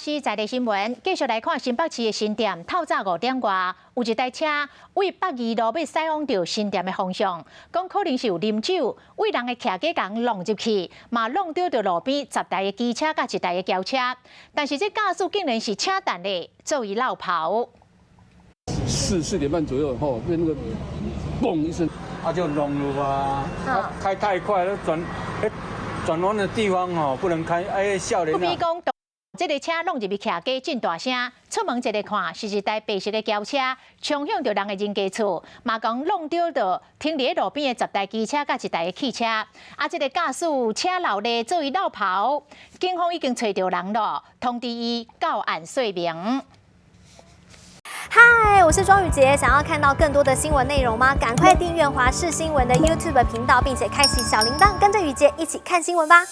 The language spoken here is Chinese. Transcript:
是在地新闻，继续来看新北市的新店。透早5点外，有一台车为北二路要驶往到新店的方向，讲可能是有啉酒，为人的徛架共弄入去，嘛弄到路边10台的机车甲1台的轿车。但是这驾驶竟然是车弹的，座椅绕跑。4点半左右，被那个嘣一声，就弄了啊！开太快了，转弯的地方不能开，少年啊。这个车弄入去徛架真大声，出门一个看是一台白色的轿车，冲向着人的人家厝，嘛讲弄到停伫路边的10台机车甲1台的汽车。这个驾驶车闹咧，座椅绕跑，警方已经找到人了，通知伊到案说明。嗨，我是庄宇杰，想要看到更多的新闻内容吗？赶快订阅华视新闻的 YouTube 频道，并且开启小铃铛，跟着宇杰一起看新闻吧。